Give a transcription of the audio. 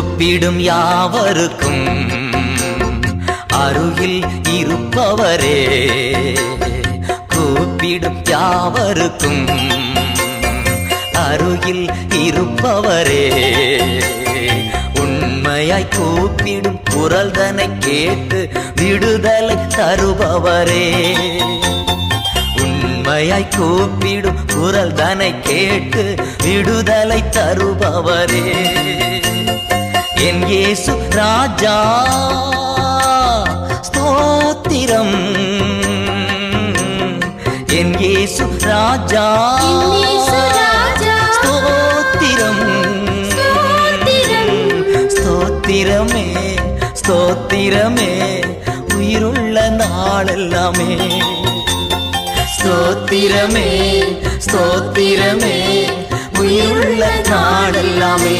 கூப்பிடும் யாவருக்கும் அருகில் இருப்பவரே, கூப்பிடும் யாவருக்கும் அருகில் இருப்பவரே, உண்மையாய் கூப்பிடும் குரல் தன்னை கேட்டு விடுதலை தருபவரே, உண்மையாய் கூப்பிடும் குரல் தன்னை கேட்டு விடுதலை தருபவரே, என் இயேசு ராஜா ஸ்தோத்திரம், என் இயேசு ராஜா ஸ்தோத்திரம், ஸ்தோத்திரமே ஸ்தோத்திரமே உயிருள்ள நாளெல்லாமே, ஸ்தோத்திரமே ஸ்தோத்திரமே உயிருள்ள நாளெல்லாமே.